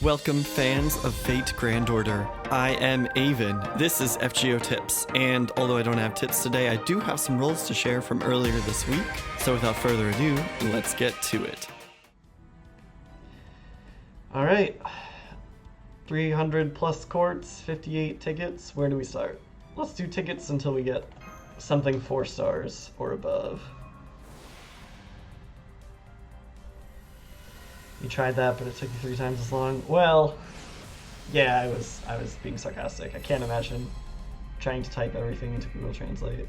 Welcome fans of Fate Grand Order. I am Avon. This is FGO Tips, and although I don't have tips today, I do have some rolls to share from earlier this week. So without further ado, let's get to it. Alright, 300 plus courts, 58 tickets. Where do we start? Let's do tickets until we get something 4 stars or above. You tried that, but it took you 3 times as long. Well, yeah, I was being sarcastic. I can't imagine trying to type everything into Google Translate.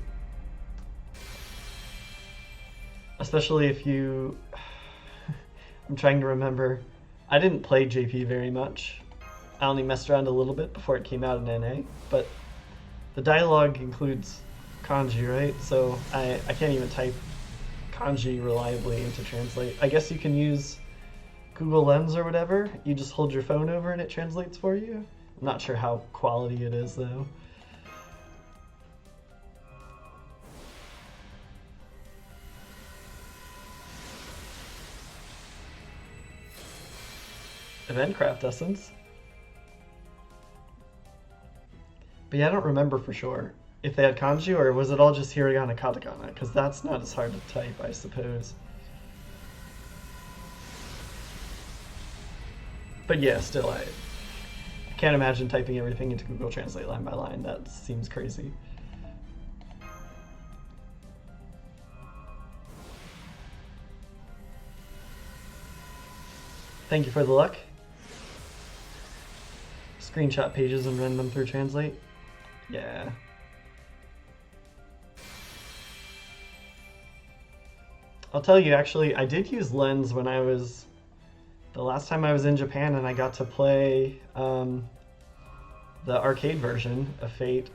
Especially if you... I'm trying to remember. I didn't play JP very much. I only messed around a little bit before it came out in NA, but the dialogue includes kanji, right? So I can't even type kanji reliably into Translate. I guess you can use Google Lens or whatever. You just hold your phone over and it translates for you. I'm not sure how quality it is though. Eventcraft Essence. But yeah, I don't remember for sure if they had kanji or was it all just hiragana katakana, because that's not as hard to type, I suppose. But yeah, still, I can't imagine typing everything into Google Translate line by line. That seems crazy. Thank you for the luck. Screenshot pages and run them through Translate. Yeah. I'll tell you, actually, I did use Lens when I was... The last time I was in Japan and I got to play the arcade version of Fate.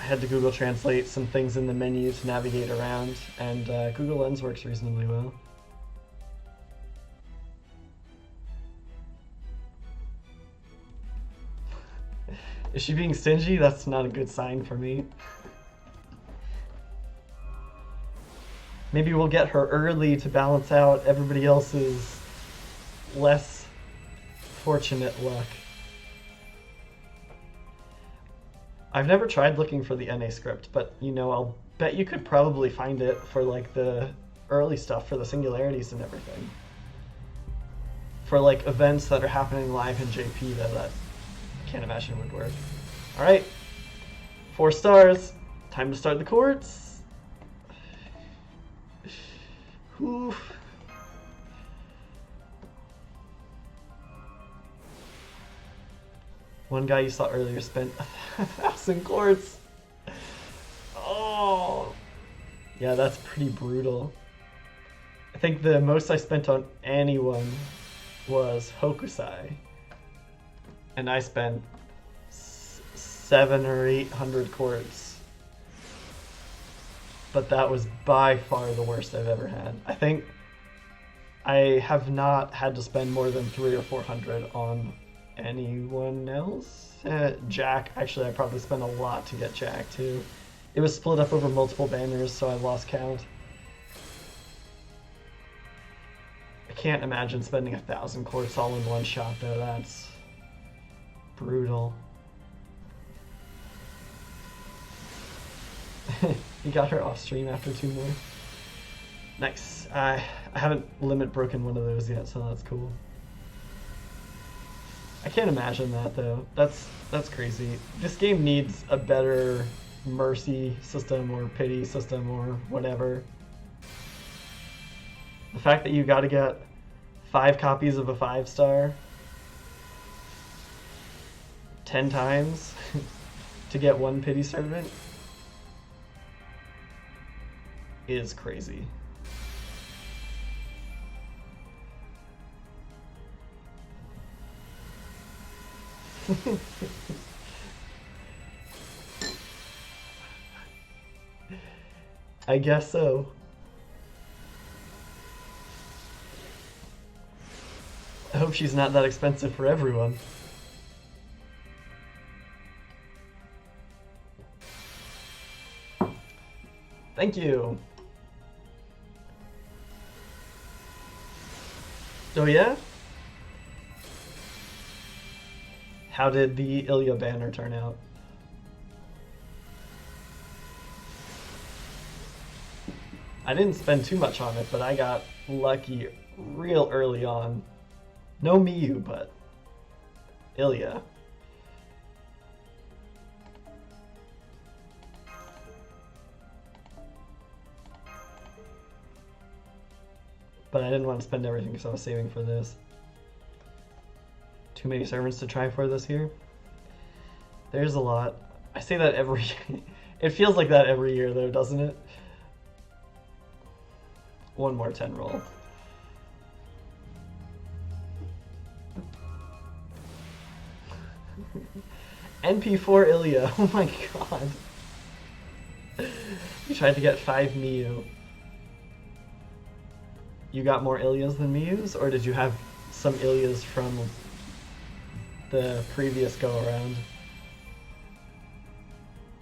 I had to Google Translate some things in the menu to navigate around, and Google Lens works reasonably well. Is she being stingy? That's not a good sign for me. Maybe we'll get her early to balance out everybody else's less fortunate luck. I've never tried looking for the NA script, but you know, I'll bet you could probably find it for like the early stuff for the singularities and everything. For like events that are happening live in JP that I can't imagine would work. Alright, 4 stars. Time to start the courts. Oof. One guy you saw earlier spent 1,000 quartz. Oh, yeah, that's pretty brutal. I think the most I spent on anyone was Hokusai, and I spent 700 or 800 quartz. But that was by far the worst I've ever had. I think I have not had to spend more than 300 or 400 on anyone else. Jack, actually I probably spent a lot to get Jack too. It was split up over multiple banners, so I lost count. I can't imagine spending 1,000 quartz all in one shot though. That's brutal. You got her off stream after 2 more. Nice. I haven't limit broken one of those yet, so that's cool. I can't imagine that though. That's crazy. This game needs a better mercy system or pity system or whatever. The fact that you got to get 5 copies of a 5-star 10 times to get 1 pity servant is crazy. I guess so. I hope she's not that expensive for everyone. Thank you. Oh yeah? How did the Ilya banner turn out? I didn't spend too much on it, but I got lucky real early on. No Miyu, but Ilya. But I didn't want to spend everything because I was saving for this. Too many servants to try for this year? There's a lot. I say that every... It feels like that every year though, doesn't it? One more 10 roll. NP4 Ilya. Oh my god. You tried to get 5 Miyu. You got more Ilyas than Miyus, or did you have some Ilyas from the previous go around?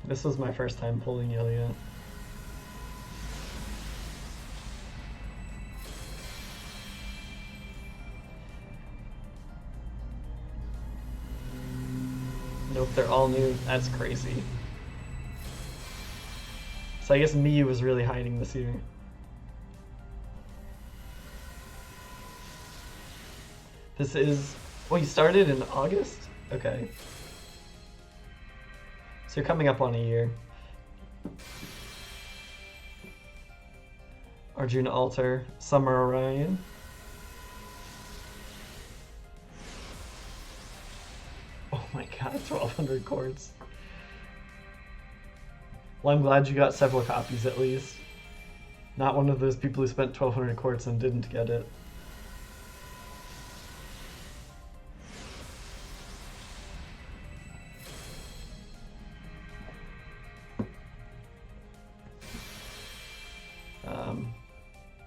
This was my first time pulling Ilya. Nope, they're all new. That's crazy. So I guess Miyu was really hiding this year. This is... Well, you started in August? Okay. So you're coming up on a year. Arjuna Alter, Summer Orion. Oh my god, 1200 chords. Well, I'm glad you got several copies at least. Not one of those people who spent 1200 chords and didn't get it.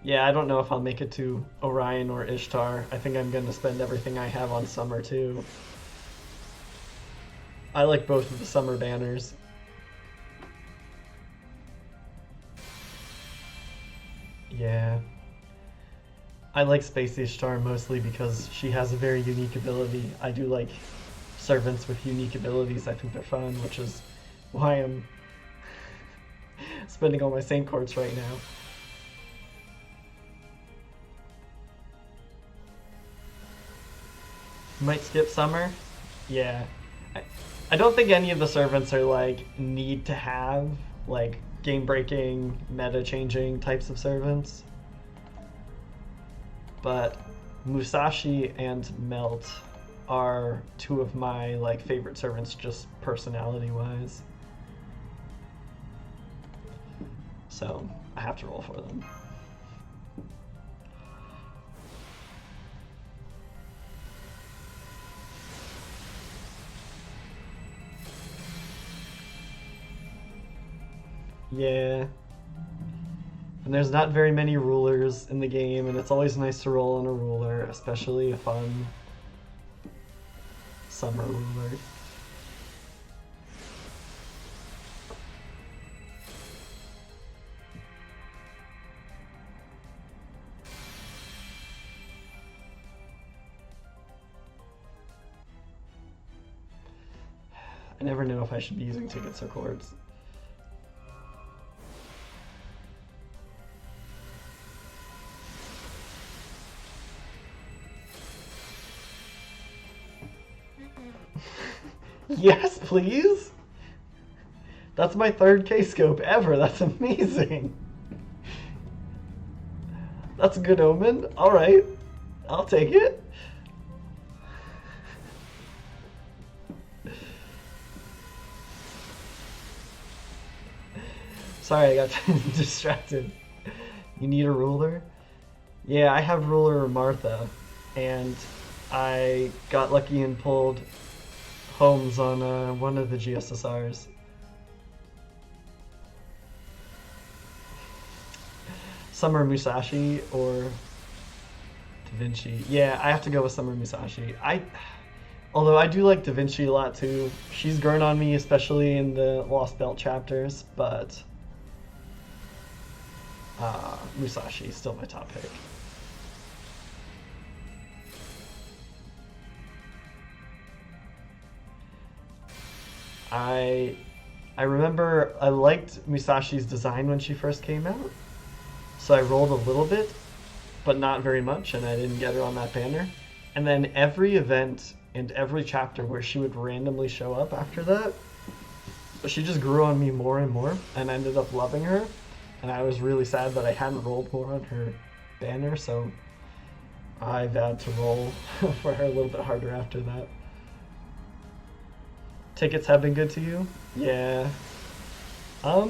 Yeah, I don't know if I'll make it to Orion or Ishtar. I think I'm going to spend everything I have on Summer too. I like both of the Summer banners. Yeah. I like Space Ishtar mostly because she has a very unique ability. I do like servants with unique abilities. I think they're fun, which is why I'm spending all my Saint Courts right now. Might skip Summer? Yeah. I don't think any of the servants are like need to have like game-breaking, meta-changing types of servants. But Musashi and Melt are two of my like favorite servants just personality-wise. So I have to roll for them. Yeah. And there's not very many rulers in the game, and it's always nice to roll on a ruler, especially a fun summer ruler. I never know if I should be using tickets or chords. Yes, please? That's my third K-scope ever. That's amazing. That's a good omen. Alright. I'll take it. Sorry, I got distracted. You need a ruler? Yeah, I have ruler Martha, and I got lucky and pulled Homes on one of the GSSRs. Summer Musashi or Da Vinci. Yeah, I have to go with Summer Musashi. Although I do like Da Vinci a lot too. She's grown on me, especially in the Lost Belt chapters, but Musashi is still my top pick. I I remember I liked Musashi's design when she first came out, so I rolled a little bit, but not very much, and I didn't get her on that banner. And then every event and every chapter where she would randomly show up after that, she just grew on me more and more, and I ended up loving her. And I was really sad that I hadn't rolled more on her banner, so I vowed to roll for her a little bit harder after that. Tickets have been good to you? Yeah. I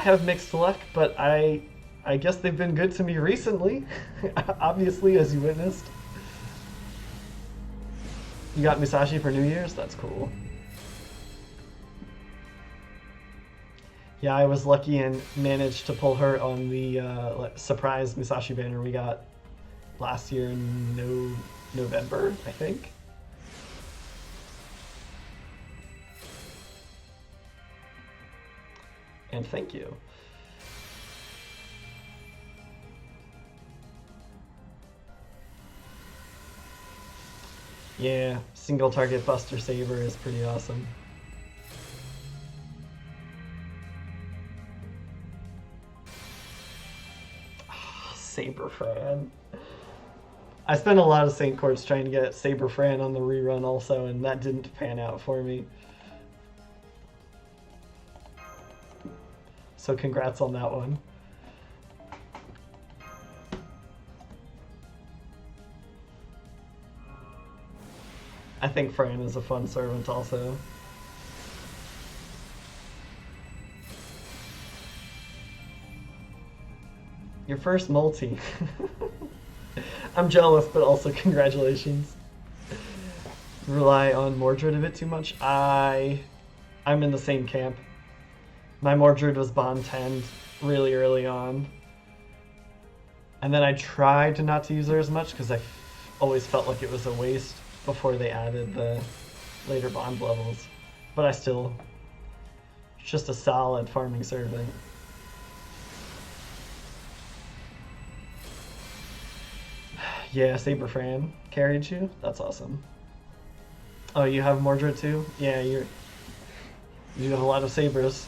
have mixed luck, but I guess they've been good to me recently. Obviously, as you witnessed. You got Musashi for New Year's? That's cool. Yeah, I was lucky and managed to pull her on the surprise Musashi banner we got last year in November, I think. And thank you. Yeah, single target Buster Saber is pretty awesome. Saber Fran. I spent a lot of Saint Courts trying to get Saber Fran on the rerun also, and that didn't pan out for me. So congrats on that one. I think Fran is a fun servant also. Your first multi. I'm jealous, but also congratulations. Rely on Mordred a bit too much? I'm in the same camp. My Mordred was Bond 10 really early on. And then I tried to not to use her as much because I always felt like it was a waste before they added the later Bond levels. But it's just a solid farming servant. Yeah, Saber Fran carried you? That's awesome. Oh, you have Mordred too? Yeah, you have a lot of sabers.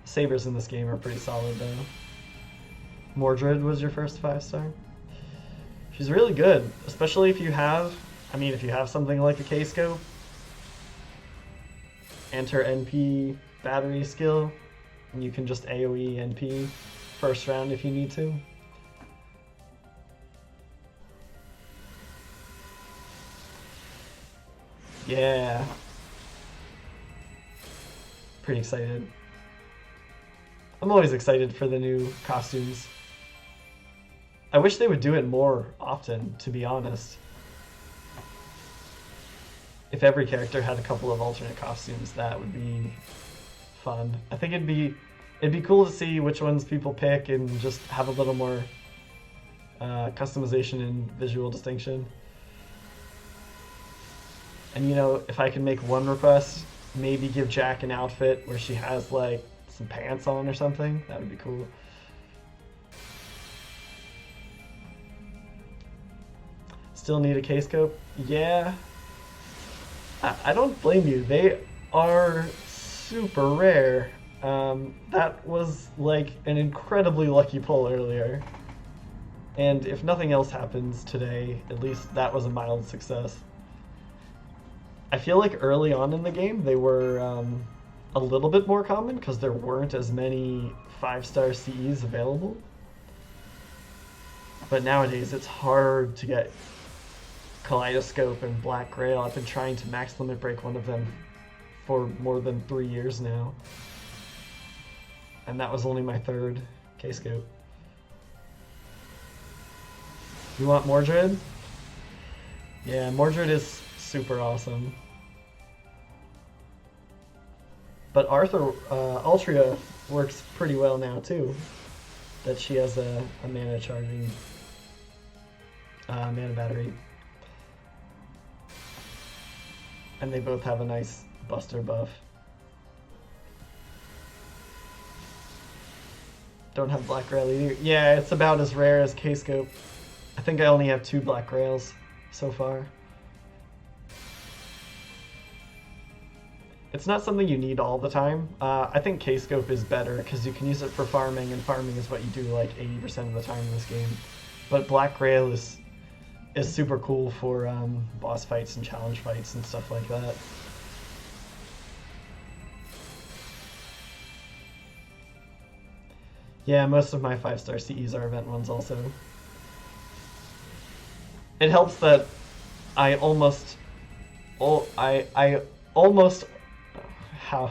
Sabers in this game are pretty solid though. Mordred was your first 5-star? She's really good, especially if you have something like a K-scope and her NP battery skill, and you can just AoE NP first round if you need to. Yeah. Pretty excited. I'm always excited for the new costumes. I wish they would do it more often, to be honest. If every character had a couple of alternate costumes, that would be fun. I think it'd be cool to see which ones people pick and just have a little more customization and visual distinction. And if I can make one request, maybe give Jack an outfit where she has like some pants on or something. That would be cool. Still need a K-scope? Yeah. I don't blame you. They are super rare. That was like an incredibly lucky pull earlier. And if nothing else happens today, at least that was a mild success. I feel like early on in the game they were a little bit more common because there weren't as many 5-star CEs available. But nowadays it's hard to get Kaleidoscope and Black Grail. I've been trying to max limit break one of them for more than 3 years now. And that was only my 3rd K-scope. You want Mordred? Yeah, Mordred is super awesome. But Altria works pretty well now too. That she has a mana charging mana battery. And they both have a nice Buster buff. Don't have Black Grail either. Yeah, it's about as rare as K-scope. I think I only have 2 Black Grails. so far. It's not something you need all the time. I think K-Scope is better because you can use it for farming, and farming is what you do like 80% of the time in this game. But Black Grail is super cool for boss fights and challenge fights and stuff like that. Yeah, most of my 5-star CEs are event ones also. It helps that I almost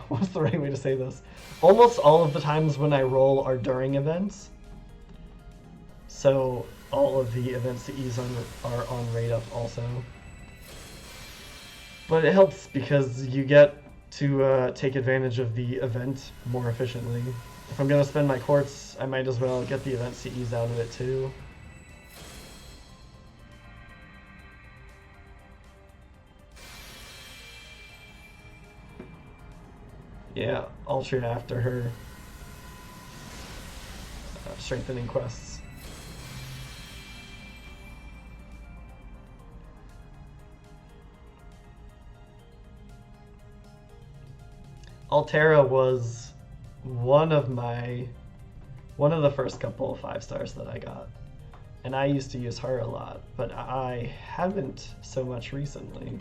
what's the right way to say this? Almost all of the times when I roll are during events. So all of the event CEs are on rate up also. But it helps because you get to take advantage of the event more efficiently. If I'm going to spend my quartz, I might as well get the event CEs out of it too. Yeah, Ultra after her strengthening quests. Altera was one of the first couple of 5-stars that I got, and I used to use her a lot, but I haven't so much recently.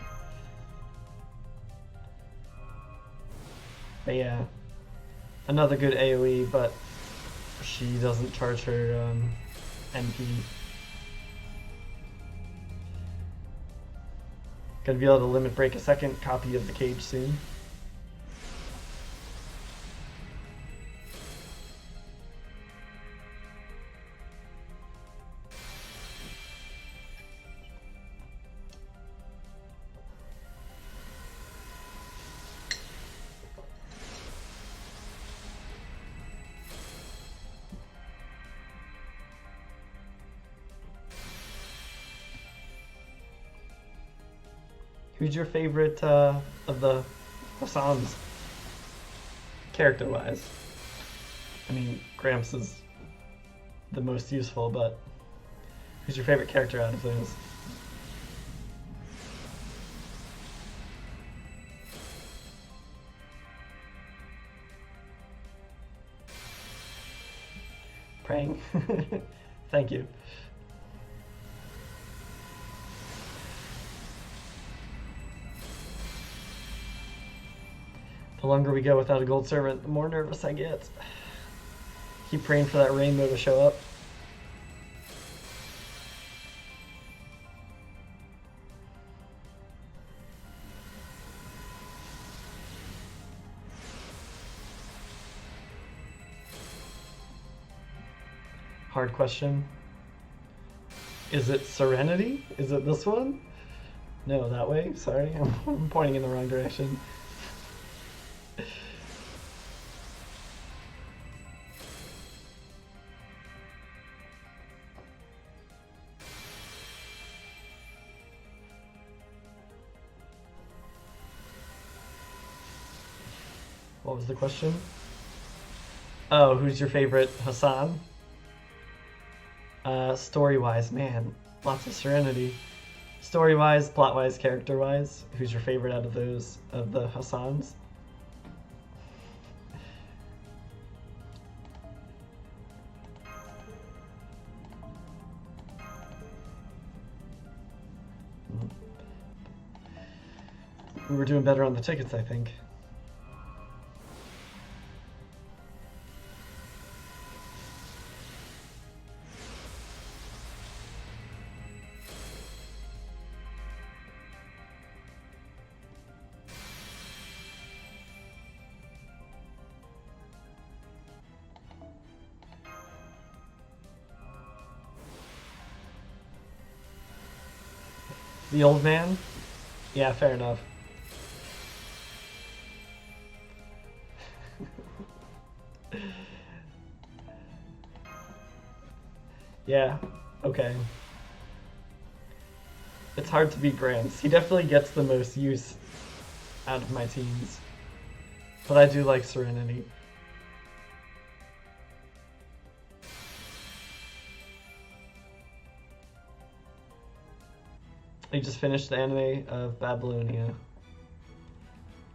But yeah, another good AoE, but she doesn't charge her NP. Gonna be able to limit break a second copy of the cage soon. Who's your favorite of the Hassans, character-wise? I mean, Gramps is the most useful, but who's your favorite character out of those? Praying. Thank you. The longer we go without a gold servant, the more nervous I get. Keep praying for that rainbow to show up. Hard question. Is it Serenity? Is it this one? No, that way? Sorry, I'm pointing in the wrong direction. What was the question? Oh, who's your favorite Hassan? Story-wise, man, lots of Serenity. Story-wise, plot-wise, character-wise, who's your favorite out of those, of the Hassans? We were doing better on the tickets, I think. The old man? Yeah, fair enough. Yeah, okay. It's hard to beat Grants. He definitely gets the most use out of my teams. But I do like Serenity. You just finished the anime of Babylonia.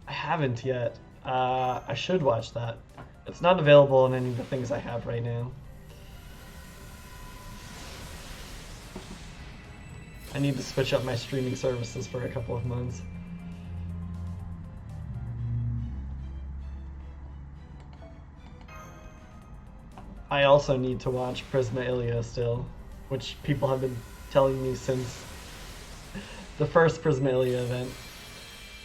I haven't yet. I should watch that. It's not available in any of the things I have right now. I need to switch up my streaming services for a couple of months. I also need to watch Prisma Ilia still, which people have been telling me since the first Prisma Ilia event.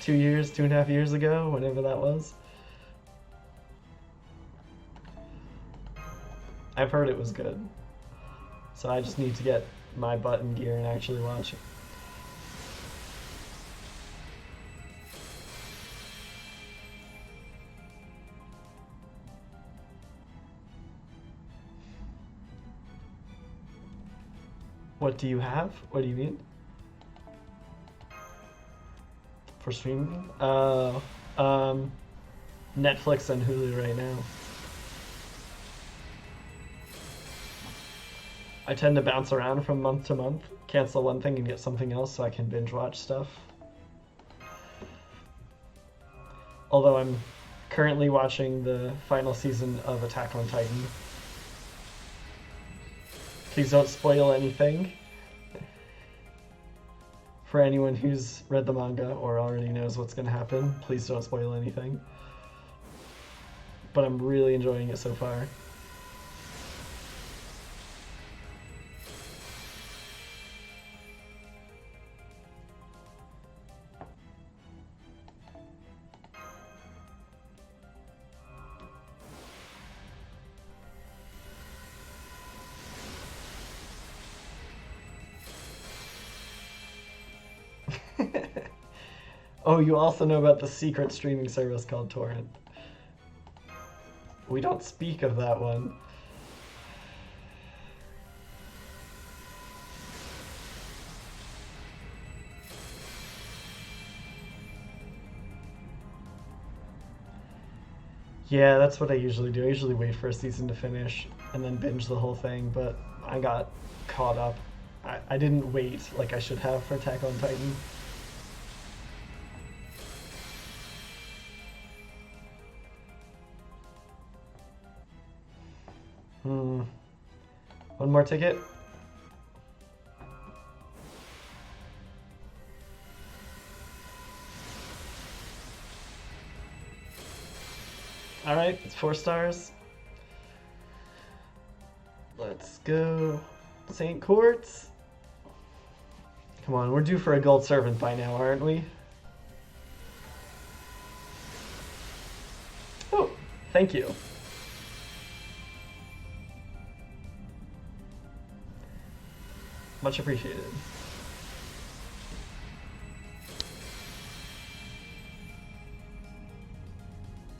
2.5 years ago, whenever that was. I've heard it was good. So I just need to get my butt in gear and actually watch it. What do you have? What do you mean? For streaming? Netflix and Hulu right now. I tend to bounce around from month to month, cancel one thing and get something else so I can binge watch stuff. Although I'm currently watching the final season of Attack on Titan. Please don't spoil anything. For anyone who's read the manga or already knows what's going to happen, please don't spoil anything. But I'm really enjoying it so far. Oh, you also know about the secret streaming service called Torrent. We don't speak of that one. Yeah, that's what I usually do. I usually wait for a season to finish and then binge the whole thing, but I got caught up. I didn't wait like I should have for Attack on Titan. One more ticket. Alright, it's 4 stars. Let's go. St. Courts. Come on, we're due for a gold servant by now, aren't we? Oh, thank you. Much appreciated.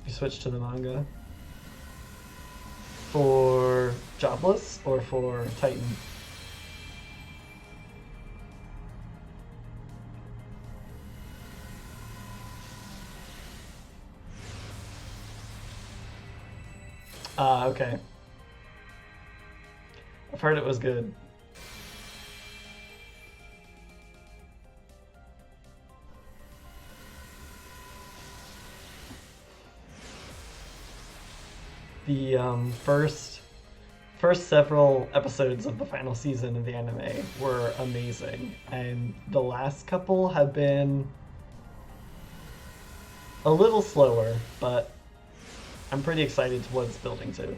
You switch to the manga. For Jobless or for Titan? Okay. I've heard it was good. The first several episodes of the final season of the anime were amazing, and the last couple have been a little slower, but I'm pretty excited to what it's building to.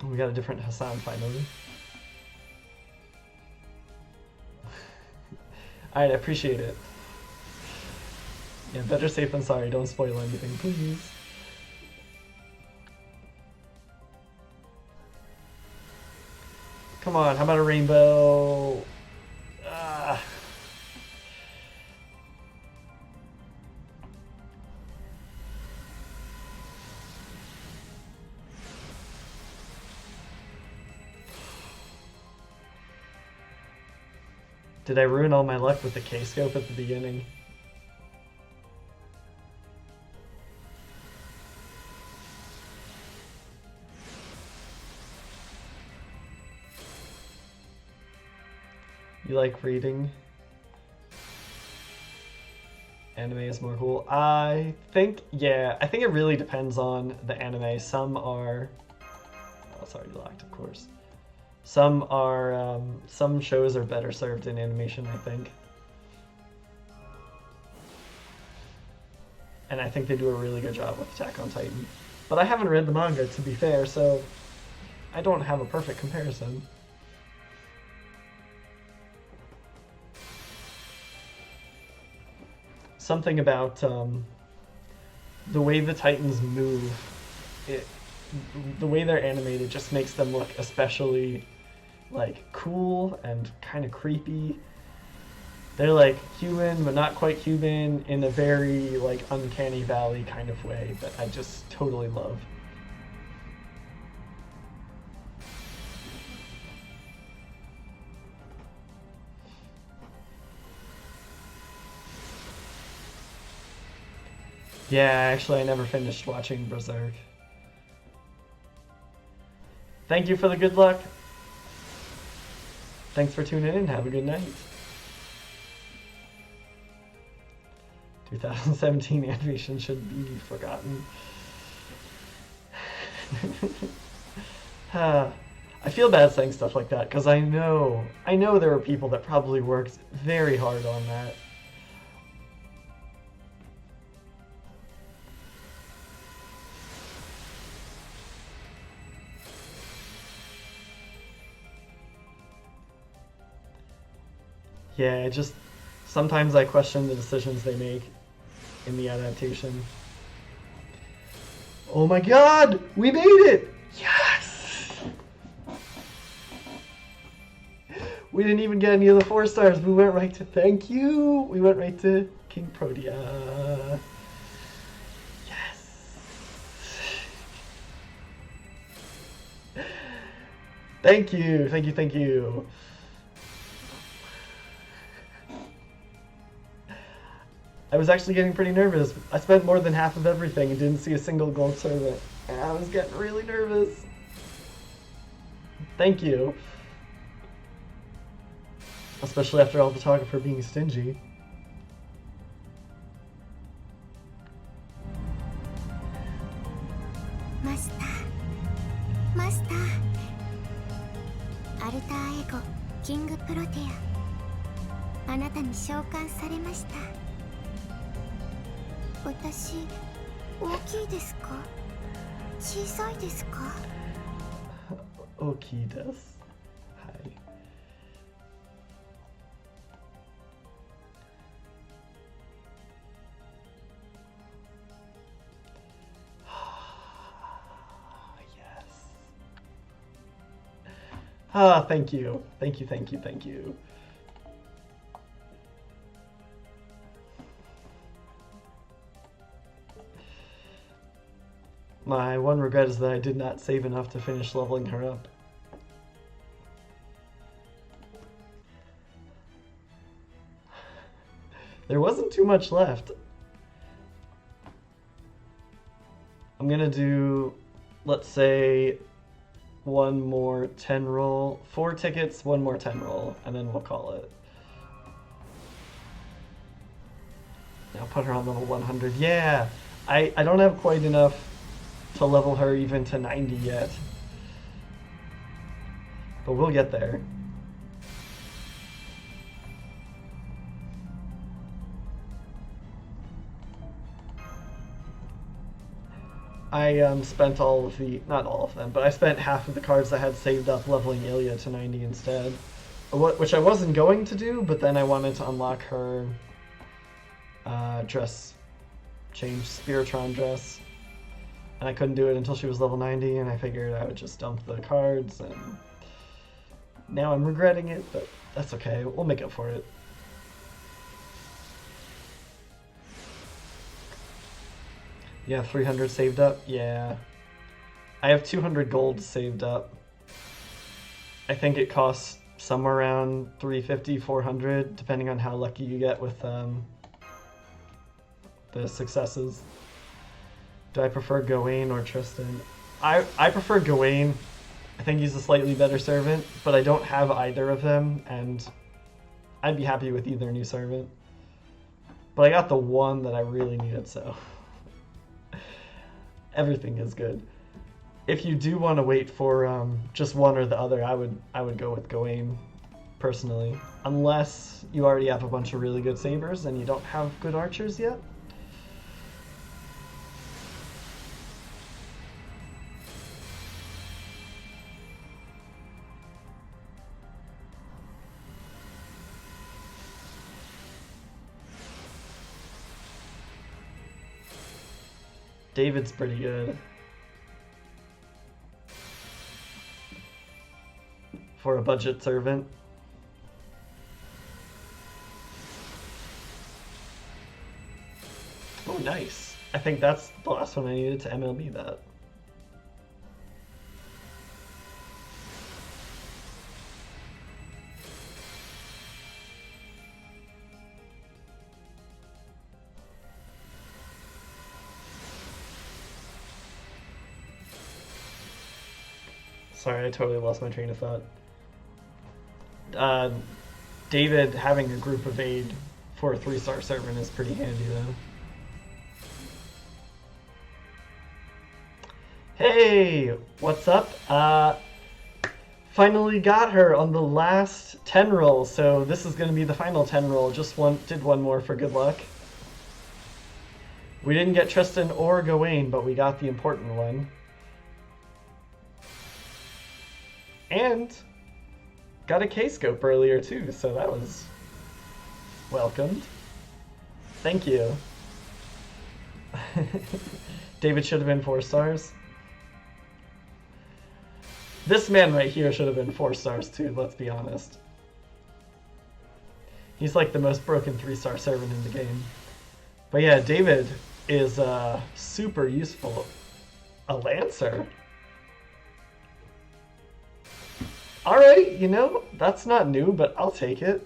We got a different Hassan finally. Alright, I appreciate it. Yeah, better safe than sorry. Don't spoil anything, please. Come on, how about a rainbow? Ah. Did I ruin all my luck with the K-scope at the beginning? You like reading? Anime is more cool. I think it really depends on the anime. Some are... Oh, it's already locked, of course. Some are, some shows are better served in animation, I think. And I think they do a really good job with Attack on Titan. But I haven't read the manga, to be fair, so I don't have a perfect comparison. Something about the way the Titans move, the way they're animated just makes them look especially like cool and kind of creepy. They're like human, but not quite human, in a very like uncanny valley kind of way that I just totally love. Yeah, actually I never finished watching Berserk. Thank you for the good luck. Thanks for tuning in. Have a good night. 2017 animation should be forgotten. I feel bad saying stuff like that because I know there are people that probably worked very hard on that. Yeah, just sometimes I question the decisions they make in the adaptation. Oh my god! We made it! Yes! We didn't even get any of the 4 stars. We went right to thank you. We went right to Kingprotea. Yes! Thank you, thank you, thank you. I was actually getting pretty nervous. I spent more than half of everything and didn't see a single gold servant. And I was getting really nervous. Thank you. Especially after all the talk of her being stingy. Master. Alter Ego Kingprotea. あなたに召喚されました。私、大きいですか？小さいですか？大きいです。はい。Ah, thank you. Thank you, thank you, thank you. My one regret is that I did not save enough to finish leveling her up. There wasn't too much left. I'm gonna do, let's say, one more 10 roll, 4 tickets, one more 10 roll, and then we'll call it. Now put her on level 100. Yeah, I don't have quite enough to level her even to 90 yet. But we'll get there. I spent all of the, not all of them, but I spent half of the cards I had saved up leveling Ilya to 90 instead. Which I wasn't going to do, but then I wanted to unlock her dress change, Spiritron dress. And I couldn't do it until she was level 90, and I figured I would just dump the cards, and now I'm regretting it, but that's okay. We'll make up for it. You have 300 saved up? Yeah. I have 200 gold saved up. I think it costs somewhere around 350, 400, depending on how lucky you get with the successes. Do I prefer Gawain or Tristan? I prefer Gawain. I think he's a slightly better servant, but I don't have either of them, and I'd be happy with either new servant. But I got the one that I really needed, so everything is good. If you do want to wait for just one or the other, I would go with Gawain, personally. Unless you already have a bunch of really good sabers and you don't have good archers yet. David's pretty good. For a budget servant. Oh, nice. I think that's the last one I needed to MLB that. Sorry, I totally lost my train of thought. David having a group of aid for a 3-star servant is pretty handy, though. Hey, what's up? Finally got her on the last 10 roll, so this is going to be the final 10 roll. Just did one more for good luck. We didn't get Tristan or Gawain, but we got the important one. And got a K-scope earlier too, so that was welcomed. Thank you. David should have been 4 stars. This man right here should have been 4 stars too, let's be honest. He's like the most broken 3-star servant in the game. But yeah, David is super useful. A Lancer. Alright, you know, that's not new, but I'll take it.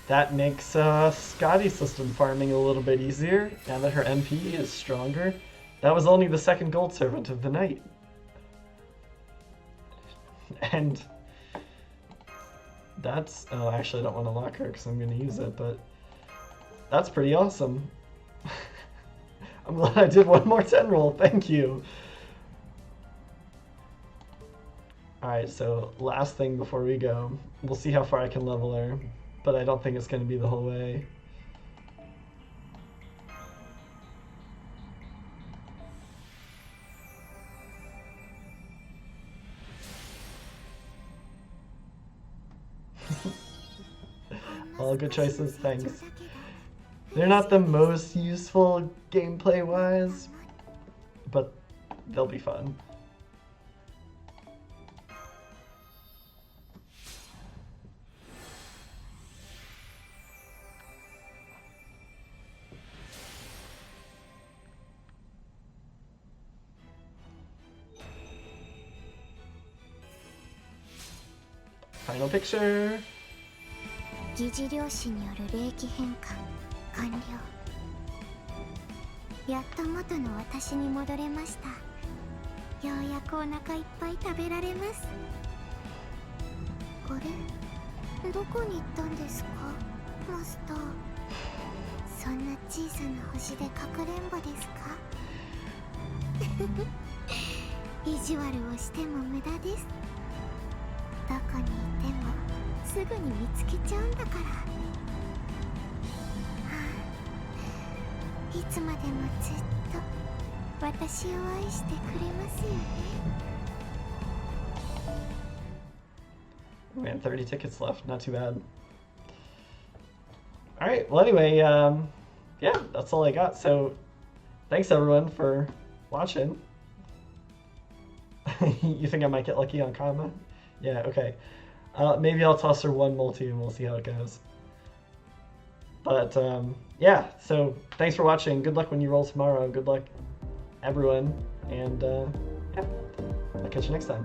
That makes Scotty system farming a little bit easier, now that her MP is stronger. That was only the 2nd gold servant of the night. And that's... oh, actually I don't want to lock her because I'm going to use it, but that's pretty awesome. I'm glad I did one more 10 roll, thank you. Alright, so last thing before we go. We'll see how far I can level her, but I don't think it's going to be the whole way. All good choices, thanks. They're not the most useful gameplay-wise, but they'll be fun. Final picture. 疑似漁師による霊気変換完了。やっと元の私に戻れました。ようやくお腹いっぱい食べられます。あれ、どこに行ったんですか、マスター。そんな小さな星でかくれんぼですか。意地悪をしても無駄です。どこにいてもすぐに見つけちゃうんだから。はあ、いつまでもずっと私を愛してくれますよね。We have 30 tickets left, not too bad. Alright, well anyway, yeah, that's all I got. So, thanks everyone for watching. You think I might get lucky on Kama? Yeah, okay. Maybe I'll toss her one multi and we'll see how it goes. But, yeah, so thanks for watching. Good luck when you roll tomorrow. Good luck, everyone. And, yeah, I'll catch you next time.